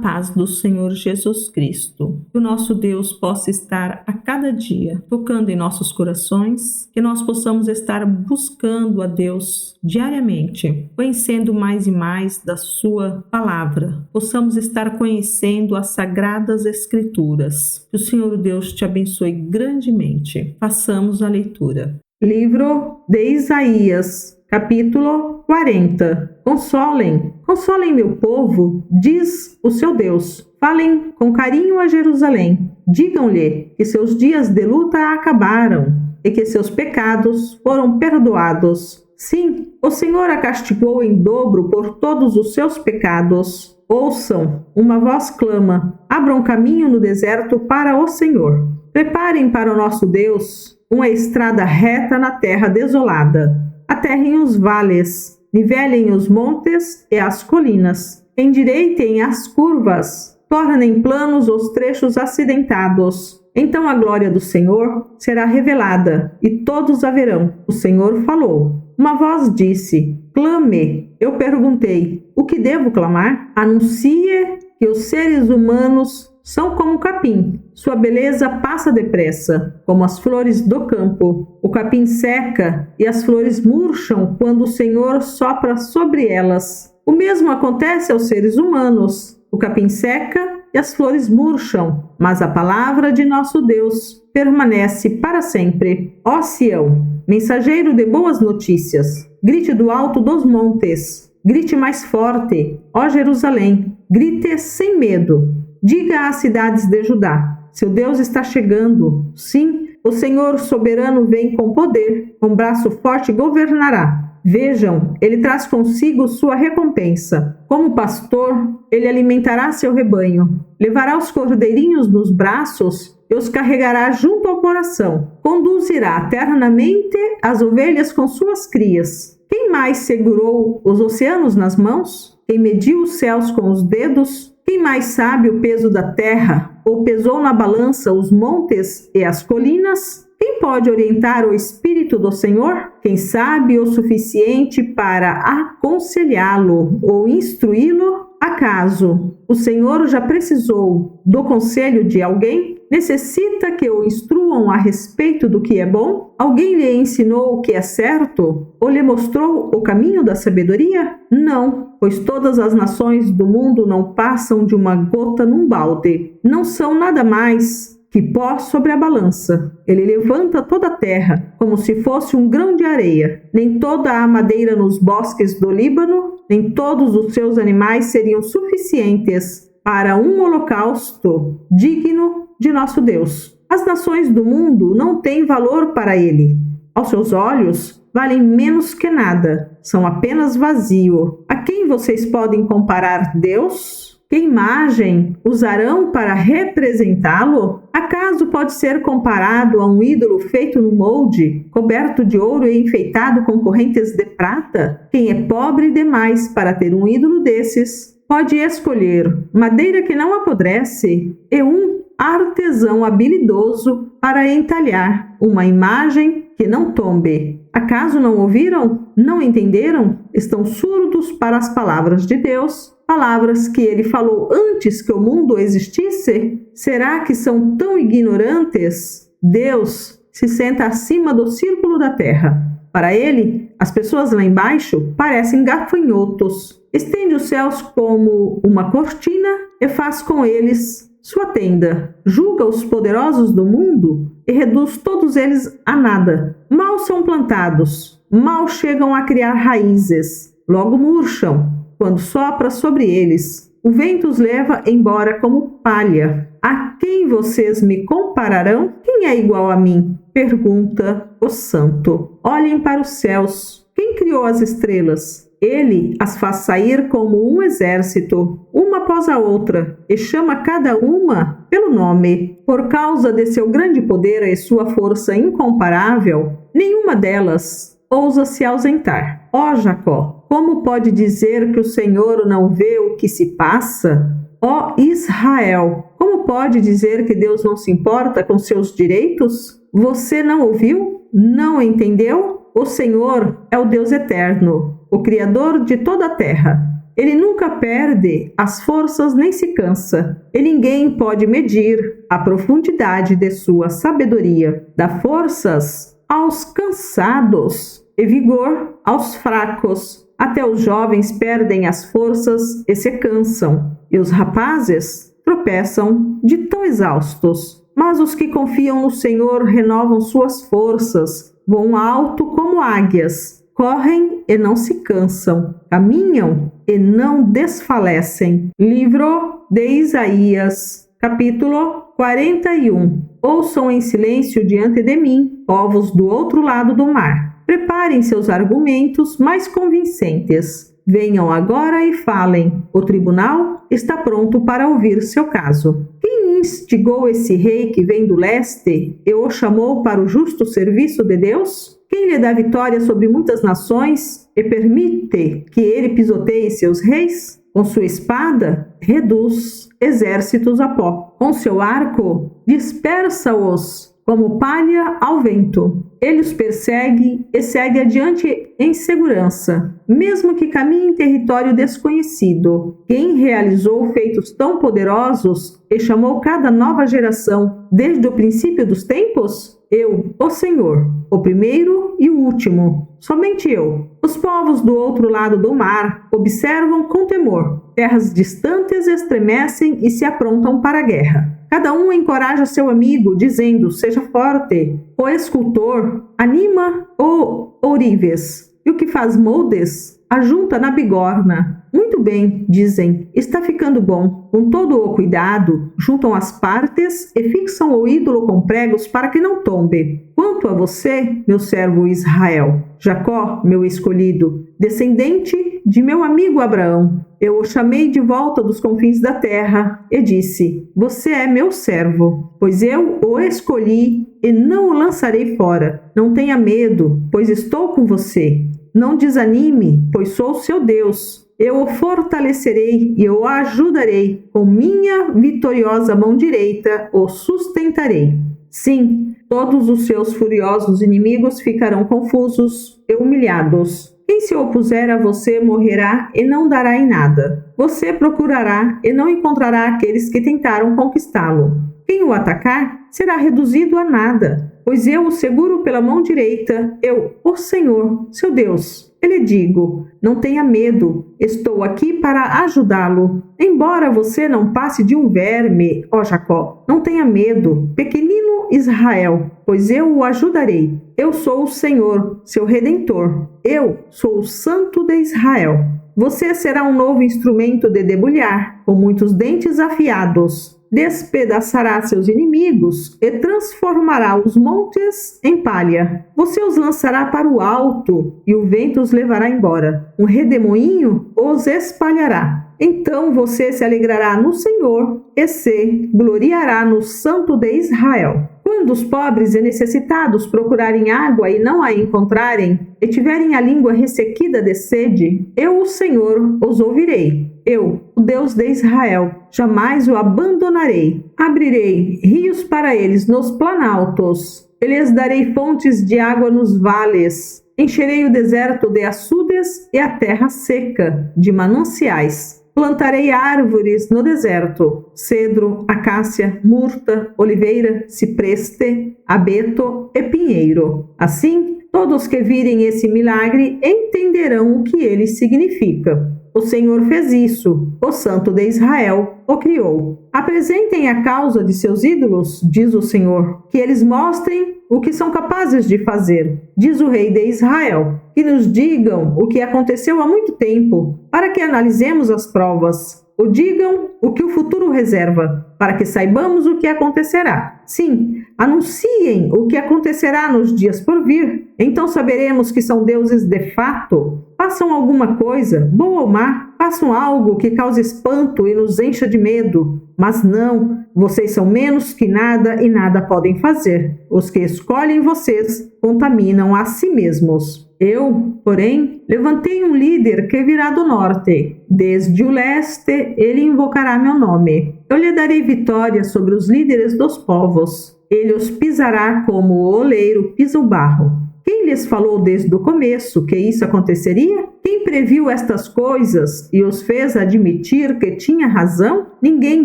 paz do Senhor Jesus Cristo. Que o nosso Deus possa estar a cada dia tocando em nossos corações, que nós possamos estar buscando a Deus diariamente, conhecendo mais e mais da sua palavra, possamos estar conhecendo as sagradas escrituras. Que o Senhor Deus te abençoe grandemente. Façamos a leitura. Livro de Isaías, capítulo 40. Consolem meu povo, diz o seu Deus. Falem com carinho a Jerusalém. Digam-lhe que seus dias de luta acabaram e que seus pecados foram perdoados. Sim, o Senhor a castigou em dobro por todos os seus pecados. Ouçam, uma voz clama. Abram caminho no deserto para o Senhor. Preparem para o nosso Deus uma estrada reta na terra desolada. Aterrem os vales, nivelem os montes e as colinas, endireitem as curvas, tornem planos os trechos acidentados. Então a glória do Senhor será revelada, e todos a verão. O Senhor falou. Uma voz disse, clame. Eu perguntei, o que devo clamar? Anuncie que os seres humanos são como o capim. Sua beleza passa depressa, como as flores do campo. O capim seca e as flores murcham quando o Senhor sopra sobre elas. O mesmo acontece aos seres humanos. O capim seca e as flores murcham, mas a palavra de nosso Deus permanece para sempre. Ó Sião, mensageiro de boas notícias, grite do alto dos montes, grite mais forte, ó Jerusalém, grite sem medo. Diga às cidades de Judá, seu Deus está chegando. Sim, o Senhor soberano vem com poder, com braço forte governará. Vejam, ele traz consigo sua recompensa. Como pastor, ele alimentará seu rebanho, levará os cordeirinhos nos braços e os carregará junto ao coração. Conduzirá ternamente as ovelhas com suas crias. Quem mais segurou os oceanos nas mãos? Quem mediu os céus com os dedos? Quem mais sabe o peso da terra, ou pesou na balança os montes e as colinas? Quem pode orientar o Espírito do Senhor? Quem sabe o suficiente para aconselhá-lo ou instruí-lo? Acaso o Senhor já precisou do conselho de alguém? Necessita que o instruam a respeito do que é bom? Alguém lhe ensinou o que é certo? Ou lhe mostrou o caminho da sabedoria? Não, pois todas as nações do mundo não passam de uma gota num balde. Não são nada mais que pó sobre a balança. Ele levanta toda a terra, como se fosse um grão de areia. Nem toda a madeira nos bosques do Líbano, nem todos os seus animais seriam suficientes para um holocausto digno de nosso Deus. As nações do mundo não têm valor para ele. Aos seus olhos, valem menos que nada. São apenas vazio. A quem vocês podem comparar Deus? Que imagem usarão para representá-lo? Acaso pode ser comparado a um ídolo feito no molde, coberto de ouro e enfeitado com correntes de prata? Quem é pobre demais para ter um ídolo desses, pode escolher madeira que não apodrece e um artesão habilidoso para entalhar uma imagem que não tombe. Acaso não ouviram? Não entenderam? Estão surdos para as palavras de Deus? Palavras que ele falou antes que o mundo existisse? Será que são tão ignorantes? Deus se senta acima do círculo da terra. Para ele, as pessoas lá embaixo parecem gafanhotos. Estende os céus como uma cortina e faz com eles sua tenda. Julga os poderosos do mundo e reduz todos eles a nada. Mal são plantados, mal chegam a criar raízes, logo murcham quando sopra sobre eles. O vento os leva embora como palha. A quem vocês me compararão? Quem é igual a mim? Pergunta o santo. Olhem para os céus. Quem criou as estrelas? Ele as faz sair como um exército, uma após a outra, e chama cada uma pelo nome. Por causa de seu grande poder e sua força incomparável, nenhuma delas ousa se ausentar. Ó Jacó, como pode dizer que o Senhor não vê o que se passa? Ó Israel, como pode dizer que Deus não se importa com seus direitos? Você não ouviu? Não entendeu? O Senhor é o Deus eterno, o Criador de toda a terra. Ele nunca perde as forças nem se cansa, e ninguém pode medir a profundidade de sua sabedoria. Dá forças aos cansados e vigor aos fracos. Até os jovens perdem as forças e se cansam, e os rapazes tropeçam de tão exaustos. Mas os que confiam no Senhor renovam suas forças, voam alto como águias, correm e não se cansam, caminham e não desfalecem. Livro de Isaías, capítulo 41. Ouçam em silêncio diante de mim, povos do outro lado do mar. Preparem seus argumentos mais convincentes. Venham agora e falem. O tribunal está pronto para ouvir seu caso. Quem instigou esse rei que vem do leste e o chamou para o justo serviço de Deus? Quem lhe dá vitória sobre muitas nações e permite que ele pisoteie seus reis? Com sua espada, reduz exércitos a pó. Com seu arco, dispersa-os como palha ao vento. Ele os persegue e segue adiante em segurança, mesmo que caminhe em território desconhecido. Quem realizou feitos tão poderosos e chamou cada nova geração desde o princípio dos tempos? Eu, o Senhor, o primeiro e o último, somente eu. Os povos do outro lado do mar observam com temor. Terras distantes estremecem e se aprontam para a guerra. Cada um encoraja seu amigo, dizendo: seja forte. O escultor anima o ourives, e o que faz moldes ajunta na bigorna. Muito bem, dizem, está ficando bom. Com todo o cuidado, juntam as partes e fixam o ídolo com pregos para que não tombe. Quanto a você, meu servo Israel, Jacó, meu escolhido, descendente de meu amigo Abraão, eu o chamei de volta dos confins da terra e disse: você é meu servo, pois eu o escolhi e não o lançarei fora. Não tenha medo, pois estou com você. Não desanime, pois sou seu Deus. Eu o fortalecerei e o ajudarei. Com minha vitoriosa mão direita o sustentarei. Sim, todos os seus furiosos inimigos ficarão confusos e humilhados. Quem se opuser a você morrerá e não dará em nada. Você procurará e não encontrará aqueles que tentaram conquistá-lo. Quem o atacar será reduzido a nada, pois eu o seguro pela mão direita, eu, o Senhor, seu Deus. Eu lhe digo: não tenha medo, estou aqui para ajudá-lo. Embora você não passe de um verme, ó Jacó, não tenha medo, pequenino Israel, pois eu o ajudarei. Eu sou o Senhor, seu Redentor. Eu sou o Santo de Israel. Você será um novo instrumento de debulhar, com muitos dentes afiados. Despedaçará seus inimigos e transformará os montes em palha. Você os lançará para o alto e o vento os levará embora. Um redemoinho os espalhará. Então você se alegrará no Senhor e se gloriará no Santo de Israel. Quando os pobres e necessitados procurarem água e não a encontrarem, e tiverem a língua ressequida de sede, eu, o Senhor, os ouvirei. Eu, o Deus de Israel, jamais o abandonarei. Abrirei rios para eles nos planaltos, e lhes darei fontes de água nos vales. Encherei o deserto de açudes e a terra seca de mananciais. Plantarei árvores no deserto: cedro, acácia, murta, oliveira, cipreste, abeto e pinheiro. Assim, todos que virem esse milagre entenderão o que ele significa. O Senhor fez isso, o Santo de Israel o criou. Apresentem a causa de seus ídolos, diz o Senhor, que eles mostrem o que são capazes de fazer, diz o Rei de Israel. Que nos digam o que aconteceu há muito tempo, para que analisemos as provas. Ou digam o que o futuro reserva, para que saibamos o que acontecerá. Sim, anunciem o que acontecerá nos dias por vir. Então saberemos que são deuses de fato. Façam alguma coisa, boa ou má, façam algo que cause espanto e nos encha de medo. Mas não, vocês são menos que nada e nada podem fazer. Os que escolhem vocês contaminam a si mesmos. Eu, porém, levantei um líder que virá do norte. Desde o leste, ele invocará meu nome. Eu lhe darei vitória sobre os líderes dos povos. Ele os pisará como o oleiro pisa o barro. Quem lhes falou desde o começo que isso aconteceria? Quem previu estas coisas e os fez admitir que tinha razão? Ninguém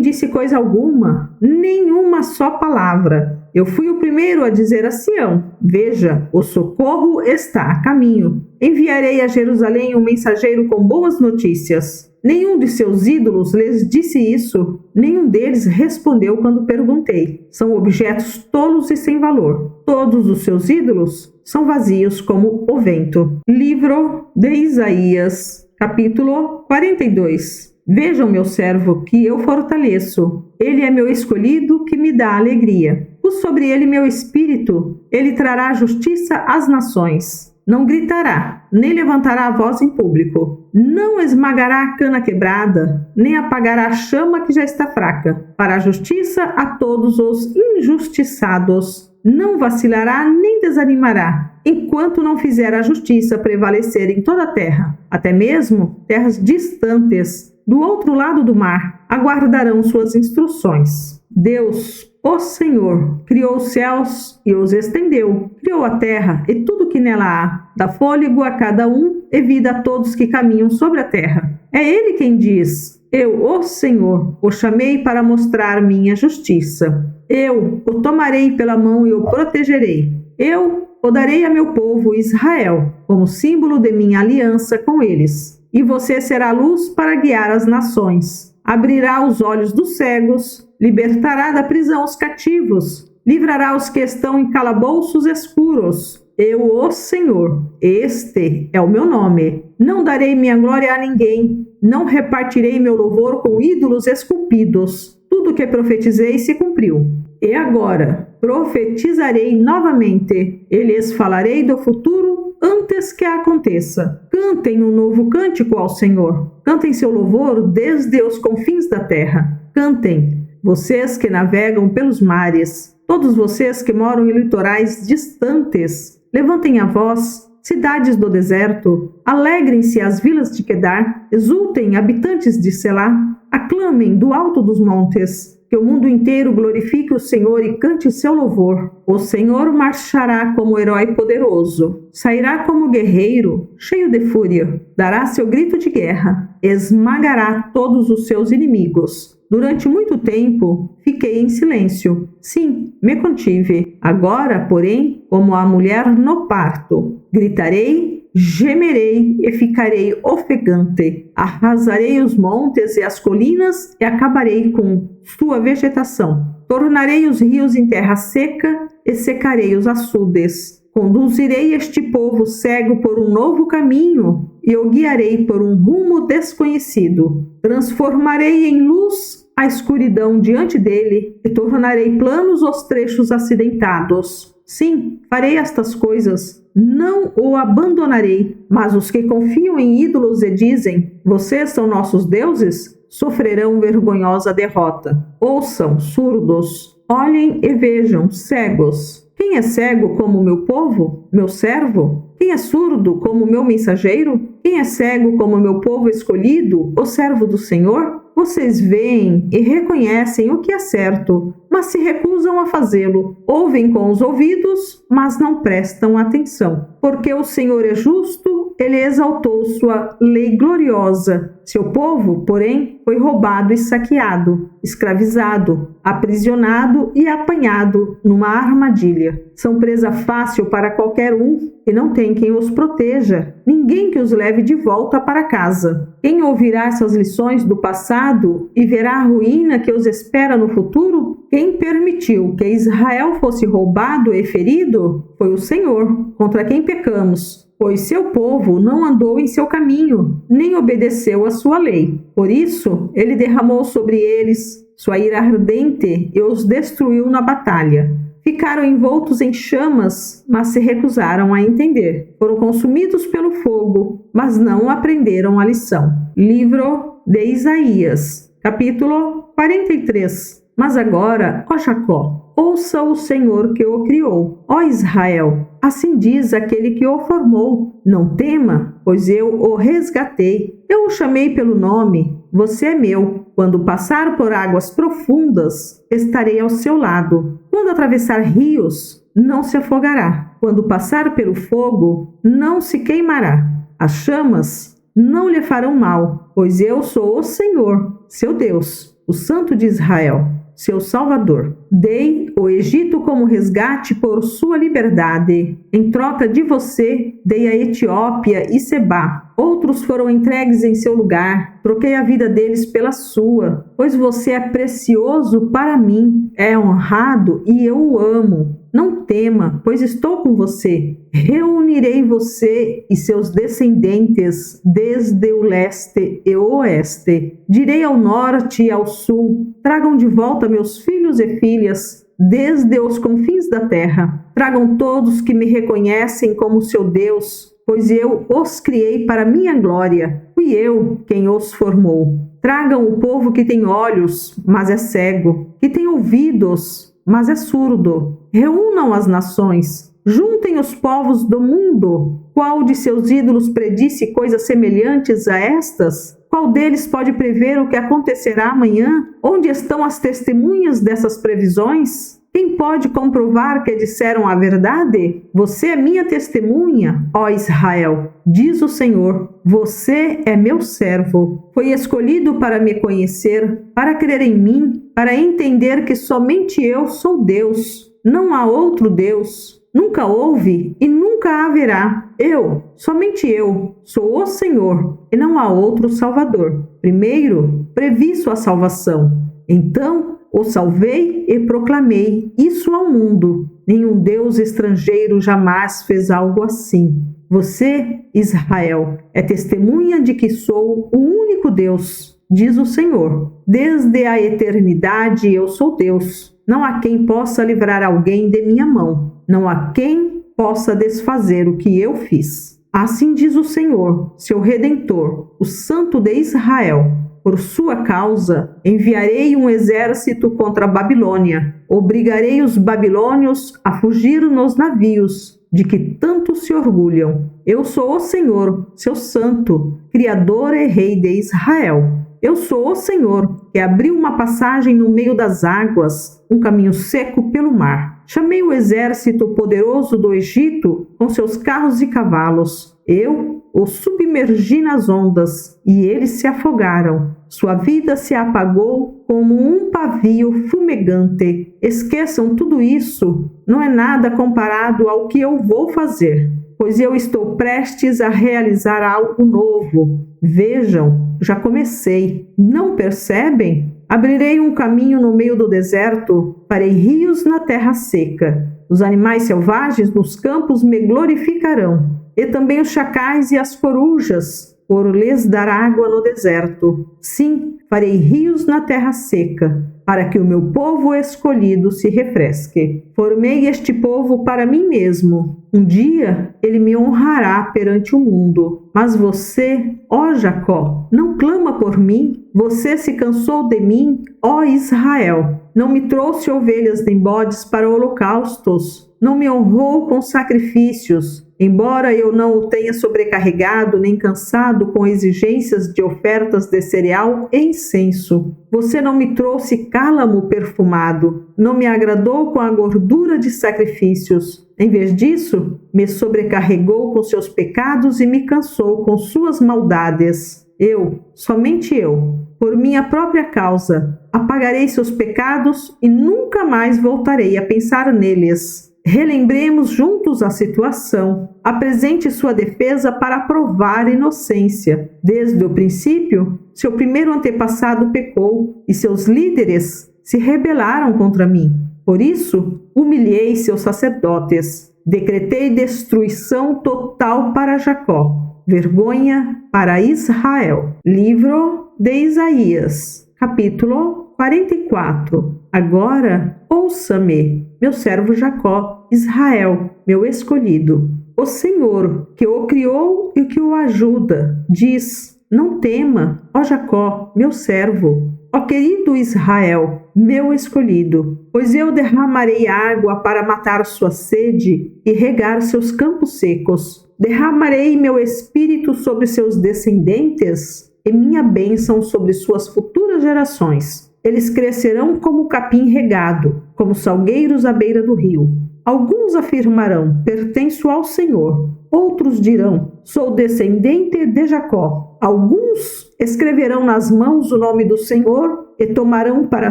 disse coisa alguma, nenhuma só palavra. Eu fui o primeiro a dizer a Sião: veja, o socorro está a caminho. Enviarei a Jerusalém um mensageiro com boas notícias. Nenhum de seus ídolos lhes disse isso, nenhum deles respondeu quando perguntei. São objetos tolos e sem valor. Todos os seus ídolos são vazios como o vento. Livro de Isaías, capítulo 42. Vejam meu servo, que eu fortaleço. Ele é meu escolhido, que me dá alegria. Pus sobre ele meu espírito. Ele trará justiça às nações. Não gritará, nem levantará a voz em público. Não esmagará a cana quebrada, nem apagará a chama que já está fraca. Fará justiça a todos os injustiçados. Não vacilará nem desanimará, enquanto não fizer a justiça prevalecer em toda a terra. Até mesmo terras distantes, do outro lado do mar, aguardarão suas instruções. Deus, o Senhor, criou os céus e os estendeu, criou a terra e tudo que nela há, dá fôlego a cada um e vida a todos que caminham sobre a terra. É Ele quem diz: eu, o Senhor, o chamei para mostrar minha justiça. Eu o tomarei pela mão e o protegerei. Eu o darei a meu povo Israel, como símbolo de minha aliança com eles. E você será luz para guiar as nações. Abrirá os olhos dos cegos, libertará da prisão os cativos, livrará os que estão em calabouços escuros. Eu, o Senhor, este é o meu nome. Não darei minha glória a ninguém, não repartirei meu louvor com ídolos esculpidos. Tudo que profetizei se cumpriu. E agora, profetizarei novamente, e lhes falarei do futuro antes que aconteça. Cantem um novo cântico ao Senhor. Cantem seu louvor desde os confins da terra. Cantem, vocês que navegam pelos mares, todos vocês que moram em litorais distantes. Levantem a voz, cidades do deserto. Alegrem-se as vilas de Quedar. Exultem, habitantes de Selá. Aclamem do alto dos montes. Que o mundo inteiro glorifique o Senhor e cante seu louvor. O Senhor marchará como herói poderoso. Sairá como guerreiro, cheio de fúria. Dará seu grito de guerra. Esmagará todos os seus inimigos. Durante muito tempo, fiquei em silêncio. Sim, me contive. Agora, porém, como a mulher no parto, gritarei, gemerei e ficarei ofegante. Arrasarei os montes e as colinas e acabarei com sua vegetação. Tornarei os rios em terra seca e secarei os açudes. Conduzirei este povo cego por um novo caminho e o guiarei por um rumo desconhecido. Transformarei em luz a escuridão diante dele e tornarei planos os trechos acidentados. Sim, farei estas coisas, não o abandonarei. Mas os que confiam em ídolos e dizem: vocês são nossos deuses, sofrerão vergonhosa derrota. Ouçam, surdos, olhem e vejam, cegos. Quem é cego como meu povo, meu servo? Quem é surdo como meu mensageiro? Quem é cego como meu povo escolhido, o servo do Senhor? Vocês veem e reconhecem o que é certo, mas se recusam a fazê-lo. Ouvem com os ouvidos, mas não prestam atenção. Porque o Senhor é justo, ele exaltou sua lei gloriosa. Seu povo, porém, foi roubado e saqueado, escravizado, aprisionado e apanhado numa armadilha. São presa fácil para qualquer um e não tem quem os proteja, ninguém que os leve de volta para casa. Quem ouvirá essas lições do passado e verá a ruína que os espera no futuro? Quem permitiu que Israel fosse roubado e ferido foi o Senhor, contra quem pecamos. Pois seu povo não andou em seu caminho, nem obedeceu à sua lei. Por isso, ele derramou sobre eles sua ira ardente e os destruiu na batalha. Ficaram envoltos em chamas, mas se recusaram a entender. Foram consumidos pelo fogo, mas não aprenderam a lição. Livro de Isaías, capítulo 43. Mas agora, ó Jacó, ouça o Senhor que o criou. Ó Israel, assim diz aquele que o formou: não tema, pois eu o resgatei. Eu o chamei pelo nome, você é meu. Quando passar por águas profundas, estarei ao seu lado. Quando atravessar rios, não se afogará. Quando passar pelo fogo, não se queimará. As chamas não lhe farão mal, pois eu sou o Senhor, seu Deus, o Santo de Israel, seu Salvador. Dei o Egito como resgate por sua liberdade. Em troca de você, dei a Etiópia e Sebá. Outros foram entregues em seu lugar. Troquei a vida deles pela sua, pois você é precioso para mim, é honrado e eu o amo. Não tema, pois estou com você. Reunirei você e seus descendentes desde o leste e o oeste. Direi ao norte e ao sul: tragam de volta meus filhos e filhas, desde os confins da terra. Tragam todos que me reconhecem como seu Deus, pois eu os criei para minha glória. Fui eu quem os formou. Tragam o povo que tem olhos, mas é cego, que tem ouvidos, mas é surdo. Reúnam as nações, juntem os povos do mundo. Qual de seus ídolos predisse coisas semelhantes a estas? Qual deles pode prever o que acontecerá amanhã? Onde estão as testemunhas dessas previsões? Quem pode comprovar que disseram a verdade? Você é minha testemunha, ó Israel, diz o Senhor. Você é meu servo. Foi escolhido para me conhecer, para crer em mim, para entender que somente eu sou Deus. Não há outro Deus. Nunca houve e nunca haverá. Eu, somente eu, sou o Senhor, e não há outro Salvador. Primeiro, previ sua salvação. Então, o salvei e proclamei isso ao mundo. Nenhum Deus estrangeiro jamais fez algo assim. Você, Israel, é testemunha de que sou o único Deus, diz o Senhor. Desde a eternidade eu sou Deus. Não há quem possa livrar alguém de minha mão. Não há quem possa desfazer o que eu fiz. Assim diz o Senhor, seu Redentor, o Santo de Israel. Por sua causa, enviarei um exército contra a Babilônia. Obrigarei os babilônios a fugir nos navios, de que tanto se orgulham. Eu sou o Senhor, seu Santo, Criador e Rei de Israel. Eu sou o Senhor, que abriu uma passagem no meio das águas, um caminho seco pelo mar. Chamei o exército poderoso do Egito com seus carros e cavalos. Eu o submergi nas ondas, e eles se afogaram. Sua vida se apagou como um pavio fumegante. Esqueçam tudo isso, não é nada comparado ao que eu vou fazer, pois eu estou prestes a realizar algo novo. Vejam, já comecei. Não percebem? Abrirei um caminho no meio do deserto, farei rios na terra seca. Os animais selvagens nos campos me glorificarão, e também os chacais e as corujas, por lhes dar água no deserto. Sim, farei rios na terra seca, para que o meu povo escolhido se refresque. Formei este povo para mim mesmo. Um dia ele me honrará perante o mundo. Mas você, ó Jacó, não clama por mim? Você se cansou de mim, ó Israel. Não me trouxe ovelhas nem bodes para holocaustos. Não me honrou com sacrifícios. Embora eu não o tenha sobrecarregado nem cansado com exigências de ofertas de cereal e incenso. Você não me trouxe cálamo perfumado, não me agradou com a gordura de sacrifícios. Em vez disso, me sobrecarregou com seus pecados e me cansou com suas maldades. Eu, somente eu, por minha própria causa, apagarei seus pecados e nunca mais voltarei a pensar neles. Relembremos juntos a situação. Apresente sua defesa para provar inocência. Desde o princípio, seu primeiro antepassado pecou e seus líderes se rebelaram contra mim. Por isso, humilhei seus sacerdotes. Decretei destruição total para Jacó. Vergonha para Israel. Livro de Isaías, capítulo 44. Agora, ouça-me, meu servo Jacó, Israel, meu escolhido. O Senhor, que o criou e que o ajuda, diz: não tema, ó Jacó, meu servo, ó querido Israel, meu escolhido, pois eu derramarei água para matar sua sede e regar seus campos secos. Derramarei meu espírito sobre seus descendentes e minha bênção sobre suas futuras gerações. Eles crescerão como capim regado, como salgueiros à beira do rio. Alguns afirmarão: pertenço ao Senhor. Outros dirão: sou descendente de Jacó. Alguns escreverão nas mãos o nome do Senhor e tomarão para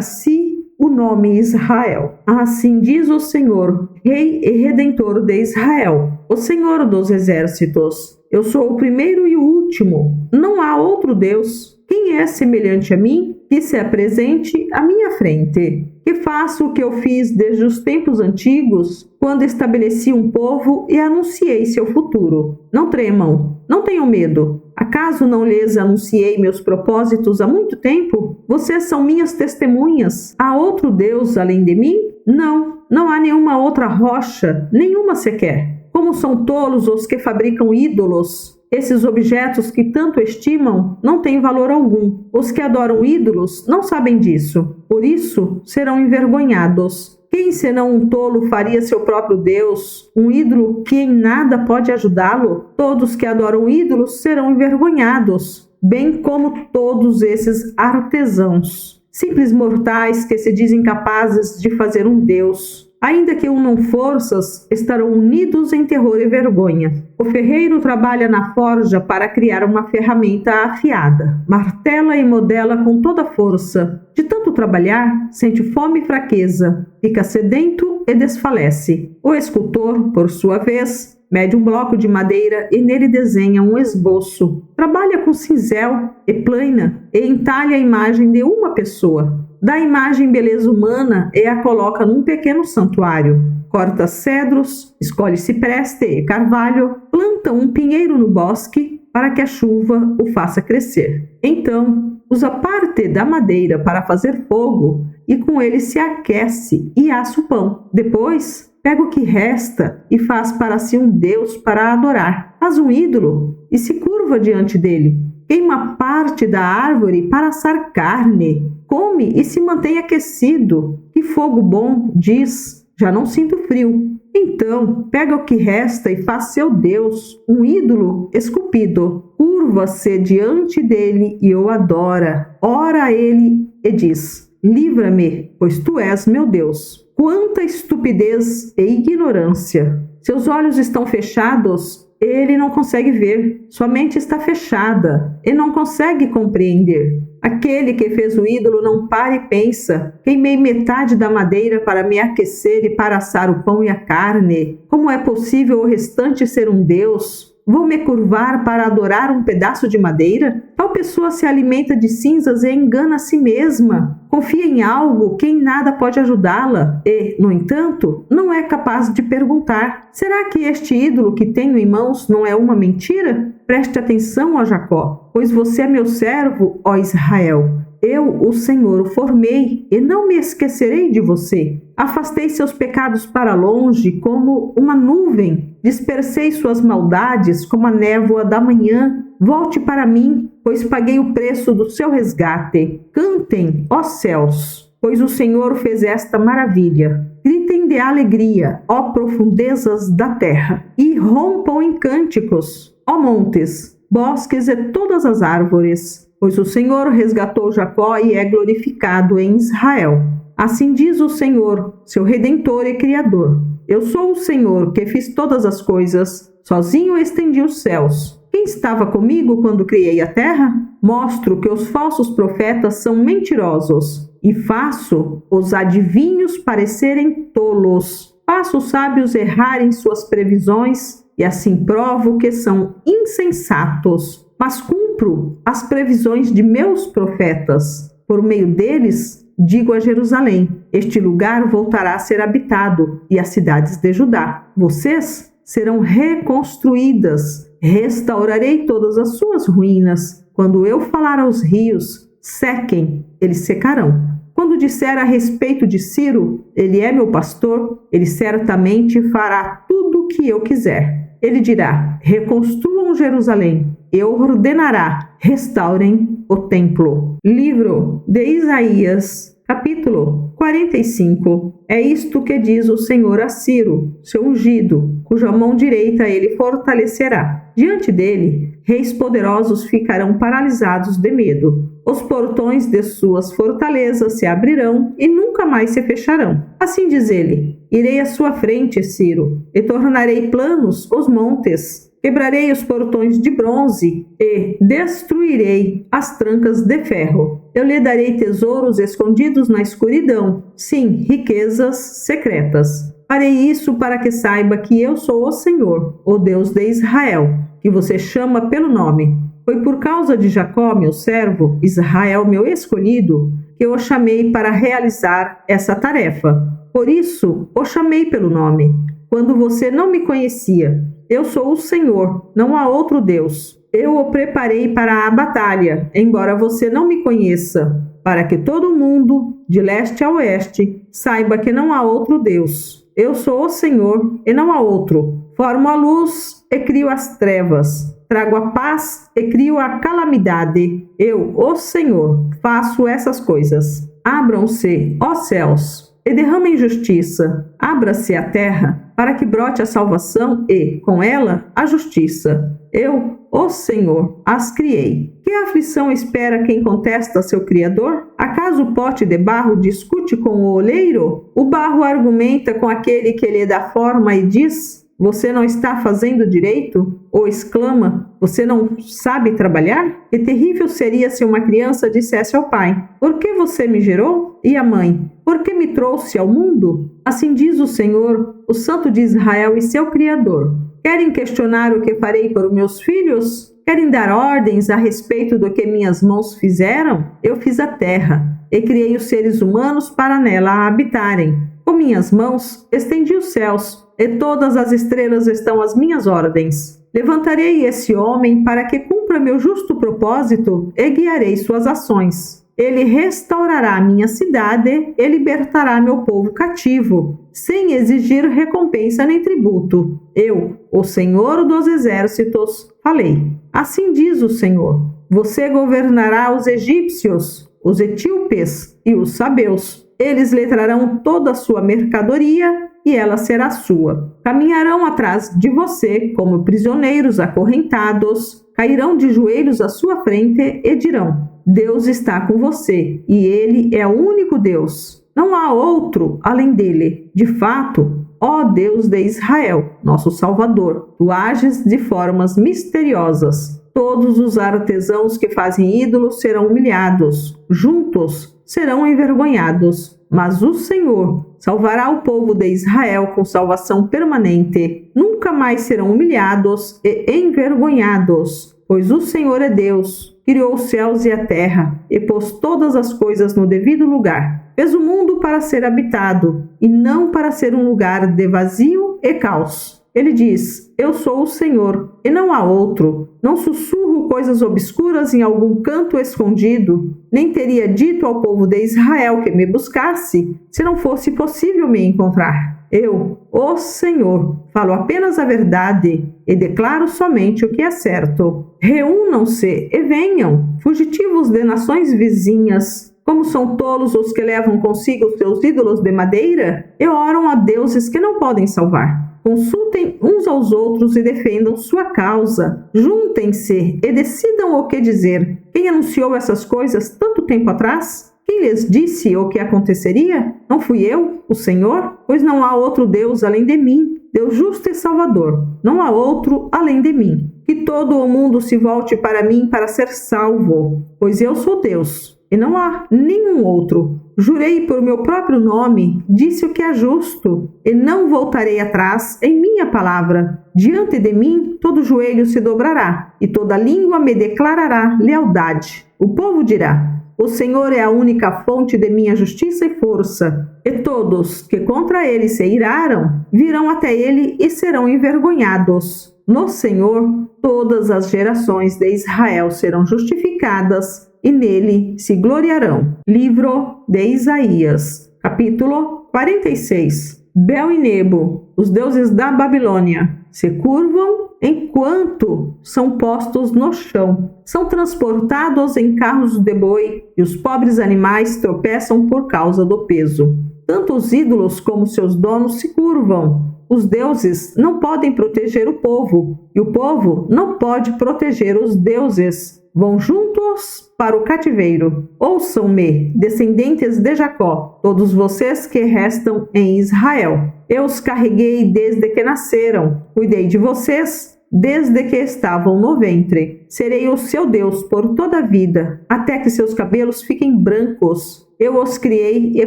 si o nome Israel. Assim diz o Senhor, Rei e Redentor de Israel, o Senhor dos exércitos. Eu sou o primeiro e o último. Não há outro Deus. Quem é semelhante a mim, que se apresente à minha frente? Que faça o que eu fiz desde os tempos antigos, quando estabeleci um povo e anunciei seu futuro. Não tremam, não tenham medo. Acaso não lhes anunciei meus propósitos há muito tempo? Vocês são minhas testemunhas. Há outro Deus além de mim? Não, não há nenhuma outra rocha, nenhuma sequer. Como são tolos os que fabricam ídolos! Esses objetos que tanto estimam não têm valor algum. Os que adoram ídolos não sabem disso. Por isso, serão envergonhados. Quem senão um tolo faria seu próprio Deus, um ídolo que em nada pode ajudá-lo? Todos que adoram ídolos serão envergonhados, bem como todos esses artesãos. Simples mortais que se dizem capazes de fazer um Deus. Ainda que unam forças, estarão unidos em terror e vergonha. O ferreiro trabalha na forja para criar uma ferramenta afiada. Martela e modela com toda força. De tanto trabalhar, sente fome e fraqueza. Fica sedento e desfalece. O escultor, por sua vez, mede um bloco de madeira e nele desenha um esboço. Trabalha com cinzel e plana e entalha a imagem de uma pessoa. Da imagem beleza humana e a coloca num pequeno santuário. Corta cedros, escolhe cipreste e carvalho, planta um pinheiro no bosque para que a chuva o faça crescer. Então, usa parte da madeira para fazer fogo e com ele se aquece e assa o pão. Depois, pega o que resta e faz para si um Deus para adorar. Faz um ídolo e se curva diante dele. Queima parte da árvore para assar carne. Come e se mantém aquecido. Que fogo bom, diz, já não sinto frio. Então, pega o que resta e faz seu Deus, um ídolo esculpido. Curva-se diante dele e o adora. Ora a ele e diz: livra-me, pois tu és meu Deus. Quanta estupidez e ignorância! Seus olhos estão fechados. Ele não consegue ver, sua mente está fechada e não consegue compreender. Aquele que fez o ídolo não para e pensa: queimei metade da madeira para me aquecer e para assar o pão e a carne. Como é possível o restante ser um Deus? Vou me curvar para adorar um pedaço de madeira? Tal pessoa se alimenta de cinzas e engana a si mesma. Confia em algo que em nada pode ajudá-la e, no entanto, não é capaz de perguntar: será que este ídolo que tenho em mãos não é uma mentira? Preste atenção, ó Jacó, pois você é meu servo, ó Israel. Eu, o Senhor, o formei e não me esquecerei de você. Afastei seus pecados para longe como uma nuvem. Dispersei suas maldades como a névoa da manhã. Volte para mim, pois paguei o preço do seu resgate. Cantem, ó céus, pois o Senhor fez esta maravilha. Gritem de alegria, ó profundezas da terra, e rompam em cânticos, ó montes, bosques e todas as árvores, pois o Senhor resgatou Jacó e é glorificado em Israel. Assim diz o Senhor, seu Redentor e Criador. Eu sou o Senhor que fiz todas as coisas, sozinho estendi os céus. Quem estava comigo quando criei a terra? Mostro que os falsos profetas são mentirosos e faço os adivinhos parecerem tolos. Faço os sábios errarem suas previsões e assim provo que são insensatos. Mas cumpro as previsões de meus profetas. Por meio deles, digo a Jerusalém: este lugar voltará a ser habitado, e as cidades de Judá. Vocês serão reconstruídas. Restaurarei todas as suas ruínas. Quando eu falar aos rios, sequem, eles secarão. Quando disser a respeito de Ciro, ele é meu pastor, ele certamente fará tudo o que eu quiser. Ele dirá: reconstruam Jerusalém. E ordenará: restaurem o templo. Livro de Isaías, capítulo 45. É isto que diz o Senhor a Ciro, seu ungido, cuja mão direita ele fortalecerá. Diante dele, reis poderosos ficarão paralisados de medo. os portões de suas fortalezas se abrirão e nunca mais se fecharão. Assim diz ele: irei à sua frente, Ciro, e tornarei planos os montes. Quebrarei os portões de bronze e destruirei as trancas de ferro. Eu lhe darei tesouros escondidos na escuridão, sim, riquezas secretas. Farei isso para que saiba que eu sou o Senhor, o Deus de Israel, que você chama pelo nome. Foi por causa de Jacó, meu servo, Israel, meu escolhido, que eu o chamei para realizar essa tarefa. Por isso, o chamei pelo nome. Quando você não me conhecia, eu sou o Senhor, não há outro Deus. Eu o preparei para a batalha, embora você não me conheça, para que todo mundo, de leste a oeste, saiba que não há outro Deus. Eu sou o Senhor e não há outro. Formo a luz e crio as trevas. Trago a paz e crio a calamidade. Eu, o Senhor, faço essas coisas. Abram-se, ó céus, e derramem justiça. Abra-se a terra, para que brote a salvação e, com ela, a justiça. Eu, o Senhor, as criei. Que aflição espera quem contesta seu Criador? Acaso o pote de barro discute com o oleiro? O barro argumenta com aquele que lhe dá forma e diz: você não está fazendo direito? Ou exclama: você não sabe trabalhar? Que terrível seria se uma criança dissesse ao pai: por que você me gerou? E a mãe: por que me trouxe ao mundo? Assim diz o Senhor, o Santo de Israel e seu Criador. Querem questionar o que farei por meus filhos? Querem dar ordens a respeito do que minhas mãos fizeram? Eu fiz a terra e criei os seres humanos para nela habitarem. Com minhas mãos estendi os céus, e todas as estrelas estão às minhas ordens. Levantarei esse homem para que cumpra meu justo propósito e guiarei suas ações. Ele restaurará a minha cidade e libertará meu povo cativo, sem exigir recompensa nem tributo. Eu, o Senhor dos Exércitos, falei. Assim diz o Senhor: você governará os egípcios, os etíopes e os sabeus. Eles lhe trarão toda a sua mercadoria e ela será sua. Caminharão atrás de você como prisioneiros acorrentados, cairão de joelhos à sua frente e dirão: Deus está com você, e Ele é o único Deus. Não há outro além dele. De fato, ó Deus de Israel, nosso Salvador, tu ages de formas misteriosas. Todos os artesãos que fazem ídolos serão humilhados, juntos serão envergonhados. Mas o Senhor salvará o povo de Israel com salvação permanente. Nunca mais serão humilhados e envergonhados, pois o Senhor é Deus. Criou os céus e a terra, e pôs todas as coisas no devido lugar. Fez o mundo para ser habitado, e não para ser um lugar de vazio e caos. Ele diz: eu sou o Senhor, e não há outro. Não sussurro coisas obscuras em algum canto escondido, nem teria dito ao povo de Israel que me buscasse, se não fosse possível me encontrar. Eu, o Senhor, falo apenas a verdade e declaro somente o que é certo. Reúnam-se e venham, fugitivos de nações vizinhas. Como são tolos os que levam consigo seus ídolos de madeira e oram a deuses que não podem salvar. Consultem uns aos outros e defendam sua causa. Juntem-se e decidam o que dizer. Quem anunciou essas coisas tanto tempo atrás? Quem lhes disse o que aconteceria? Não fui eu, o Senhor? Pois não há outro Deus além de mim, Deus justo e salvador. Não há outro além de mim. Que todo o mundo se volte para mim para ser salvo, pois eu sou Deus, e não há nenhum outro. Jurei por meu próprio nome, disse o que é justo, e não voltarei atrás em minha palavra. Diante de mim todo joelho se dobrará, e toda língua me declarará lealdade. O povo dirá: o Senhor é a única fonte de minha justiça e força. E todos que contra ele se iraram, virão até ele e serão envergonhados. No Senhor, todas as gerações de Israel serão justificadas e nele se gloriarão. Livro de Isaías, capítulo 46. Bel e Nebo, os deuses da Babilônia, se curvam enquanto são postos no chão. São transportados em carros de boi e os pobres animais tropeçam por causa do peso. Tanto os ídolos como seus donos se curvam. Os deuses não podem proteger o povo, e o povo não pode proteger os deuses. vão juntos para o cativeiro. Ouçam-me, descendentes de Jacó, todos vocês que restam em Israel. Eu os carreguei desde que nasceram, cuidei de vocês desde que estavam no ventre. Serei o seu Deus por toda a vida, até que seus cabelos fiquem brancos. Eu os criei e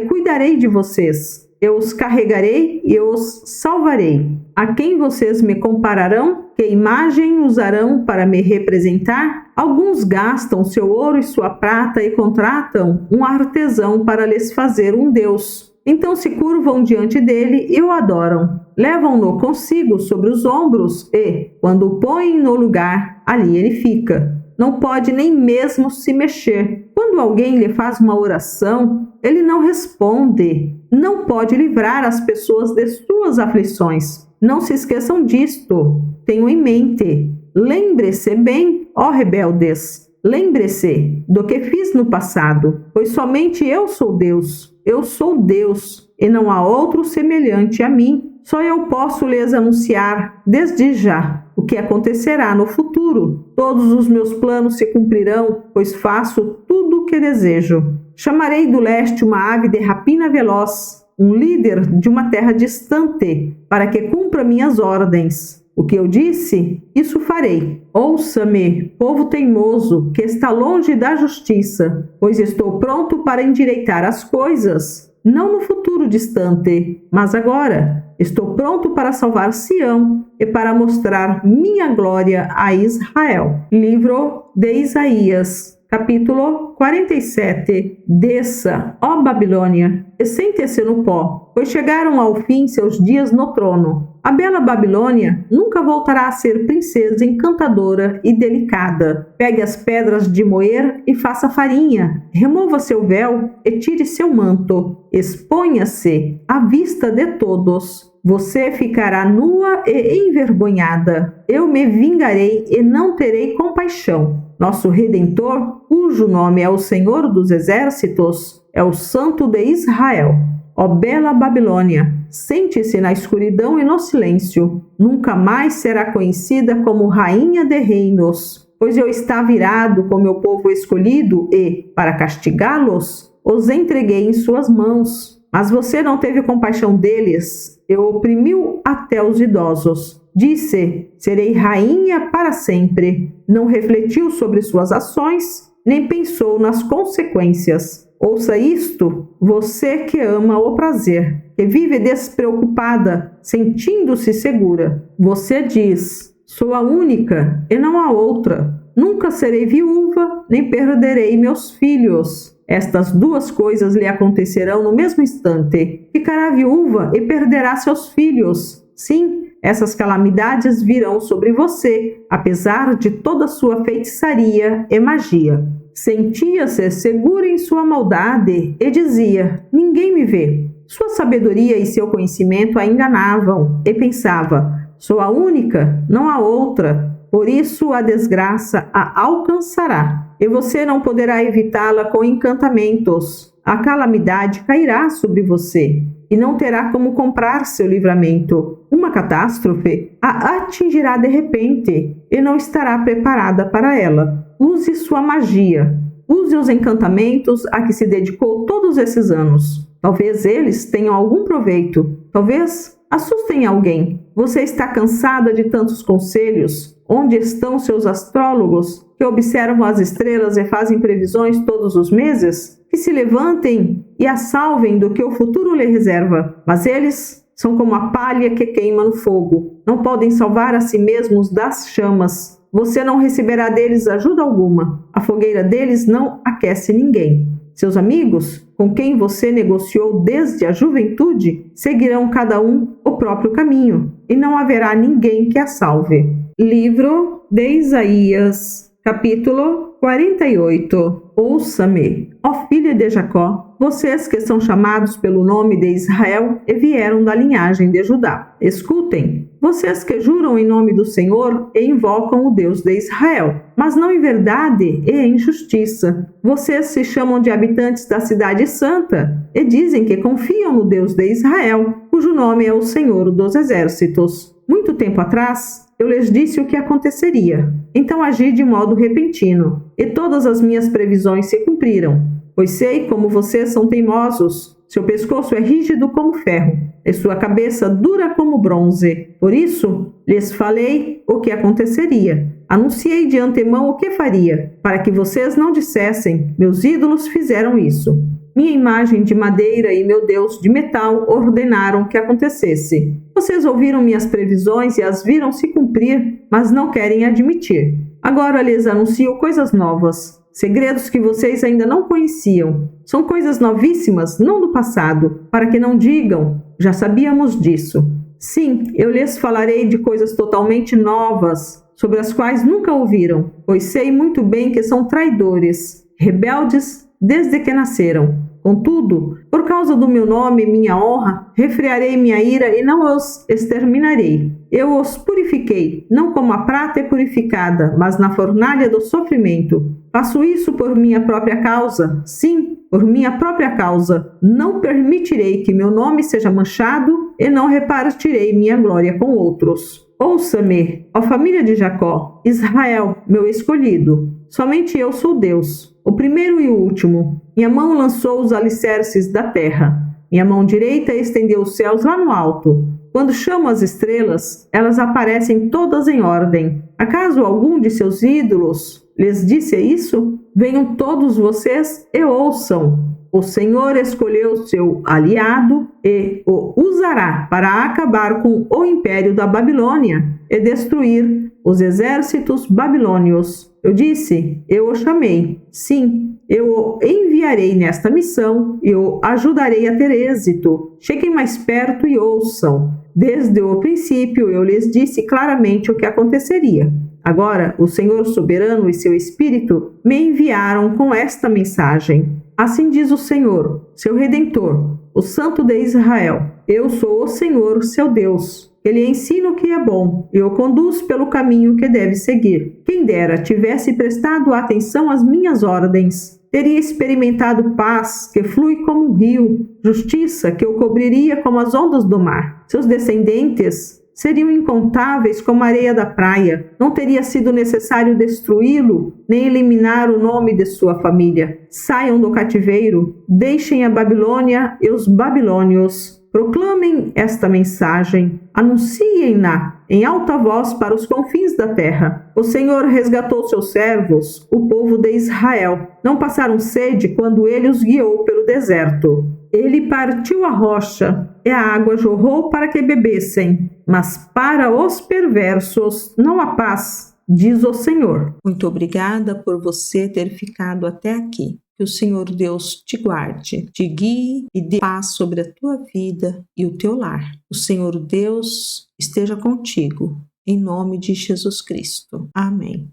cuidarei de vocês. Eu os carregarei e os salvarei. A quem vocês me compararão? Que imagem usarão para me representar? Alguns gastam seu ouro e sua prata e contratam um artesão para lhes fazer um deus. Então se curvam diante dele e o adoram. Levam-no consigo sobre os ombros e, quando o põem no lugar, ali ele fica. Não pode nem mesmo se mexer. Quando alguém lhe faz uma oração, ele não responde. Não pode livrar as pessoas de suas aflições. Não se esqueçam disto. Tenham em mente. Lembre-se bem, ó rebeldes. Lembre-se do que fiz no passado, pois somente eu sou Deus. Eu sou Deus, e não há outro semelhante a mim. Só eu posso lhes anunciar, desde já, o que acontecerá no futuro. Todos os meus planos se cumprirão, pois faço tudo o que desejo. Chamarei do leste uma ave de rapina veloz, um líder de uma terra distante, para que cumpra minhas ordens. O que eu disse, isso farei. Ouça-me, povo teimoso, que está longe da justiça, pois estou pronto para endireitar as coisas, não no futuro distante, mas agora. Estou pronto para salvar Sião e para mostrar minha glória a Israel. Livro de Isaías, capítulo 47. Desça, ó Babilônia, e sente-se no pó, pois chegaram ao fim seus dias no trono. A bela Babilônia nunca voltará a ser princesa encantadora e delicada. Pegue as pedras de moer e faça farinha. Remova seu véu e tire seu manto. Exponha-se à vista de todos. Você ficará nua e envergonhada. Eu me vingarei e não terei compaixão. Nosso Redentor, cujo nome é o Senhor dos Exércitos, é o Santo de Israel. Ó bela Babilônia, sente-se na escuridão e no silêncio. Nunca mais será conhecida como rainha de reinos, pois eu estava irado com meu povo escolhido e, para castigá-los, os entreguei em suas mãos. Mas você não teve compaixão deles e oprimiu até os idosos. Disse, serei rainha para sempre. Não refletiu sobre suas ações, nem pensou nas consequências. Ouça isto, você que ama o prazer, que vive despreocupada, sentindo-se segura. Você diz, sou a única e não há outra. Nunca serei viúva, nem perderei meus filhos. Estas duas coisas lhe acontecerão no mesmo instante. Ficará viúva e perderá seus filhos. Sim, essas calamidades virão sobre você, apesar de toda sua feitiçaria e magia. Sentia-se segura em sua maldade e dizia, ninguém me vê. Sua sabedoria e seu conhecimento a enganavam e pensava, sou a única, não há outra. Por isso a desgraça a alcançará e você não poderá evitá-la com encantamentos. A calamidade cairá sobre você e não terá como comprar seu livramento. Uma catástrofe a atingirá de repente e não estará preparada para ela. Use sua magia. Use os encantamentos a que se dedicou todos esses anos. Talvez eles tenham algum proveito. Talvez assustem alguém. Você está cansada de tantos conselhos? Onde estão seus astrólogos que observam as estrelas e fazem previsões todos os meses? Que se levantem e a salvem do que o futuro lhe reserva. Mas eles são como a palha que queima no fogo. Não podem salvar a si mesmos das chamas. Você não receberá deles ajuda alguma. A fogueira deles não aquece ninguém. Seus amigos, com quem você negociou desde a juventude, seguirão cada um o próprio caminho, e não haverá ninguém que a salve. Livro de Isaías, capítulo 48. Ouça-me, ó filha de Jacó, vocês que são chamados pelo nome de Israel e vieram da linhagem de Judá. Escutem, vocês que juram em nome do Senhor e invocam o Deus de Israel, mas não em verdade e em justiça. Vocês se chamam de habitantes da cidade santa e dizem que confiam no Deus de Israel, cujo nome é o Senhor dos Exércitos. Muito tempo atrás, eu lhes disse o que aconteceria. Então agi de modo repentino, e todas as minhas previsões se cumpriram. Pois sei como vocês são teimosos. Seu pescoço é rígido como ferro, e sua cabeça dura como bronze. Por isso, lhes falei o que aconteceria. Anunciei de antemão o que faria, para que vocês não dissessem: meus ídolos fizeram isso. Minha imagem de madeira e meu Deus de metal ordenaram que acontecesse. Vocês ouviram minhas previsões e as viram se cumprir, mas não querem admitir. Agora lhes anuncio coisas novas, segredos que vocês ainda não conheciam. São coisas novíssimas, não do passado, para que não digam: já sabíamos disso. Sim, eu lhes falarei de coisas totalmente novas, sobre as quais nunca ouviram, pois sei muito bem que são traidores, rebeldes desde que nasceram. Contudo, por causa do meu nome e minha honra, refrearei minha ira e não os exterminarei. Eu os purifiquei, não como a prata é purificada, mas na fornalha do sofrimento. Faço isso por minha própria causa. Sim, por minha própria causa. Não permitirei que meu nome seja manchado e não repartirei minha glória com outros. Ouça-me, ó família de Jacó, Israel, meu escolhido. Somente eu sou Deus, o primeiro e o último. Minha mão lançou os alicerces da terra. Minha mão direita estendeu os céus lá no alto. Quando chamo as estrelas, elas aparecem todas em ordem. Acaso algum de seus ídolos lhes disse isso? Venham todos vocês e ouçam. O Senhor escolheu seu aliado e o usará para acabar com o império da Babilônia e destruir os exércitos babilônios. Eu disse, eu o chamei. Sim, eu o enviarei nesta missão e o ajudarei a ter êxito. Cheguem mais perto e ouçam. Desde o princípio eu lhes disse claramente o que aconteceria. Agora, o Senhor soberano e seu Espírito me enviaram com esta mensagem. Assim diz o Senhor, seu Redentor, o Santo de Israel. Eu sou o Senhor, seu Deus. Ele ensina o que é bom e o conduz pelo caminho que deve seguir. Quem dera tivesse prestado atenção às minhas ordens. Teria experimentado paz que flui como um rio, justiça que o cobriria como as ondas do mar. Seus descendentes seriam incontáveis como a areia da praia. Não teria sido necessário destruí-lo, nem eliminar o nome de sua família. Saiam do cativeiro, deixem a Babilônia e os babilônios. Proclamem esta mensagem, anunciem-na em alta voz para os confins da terra. O Senhor resgatou seus servos, o povo de Israel. Não passaram sede quando ele os guiou pelo deserto. Ele partiu a rocha e a água jorrou para que bebessem. Mas para os perversos não há paz, diz o Senhor. Muito obrigada por você ter ficado até aqui. Que o Senhor Deus te guarde, te guie e dê paz sobre a tua vida e o teu lar. O Senhor Deus esteja contigo, em nome de Jesus Cristo. Amém.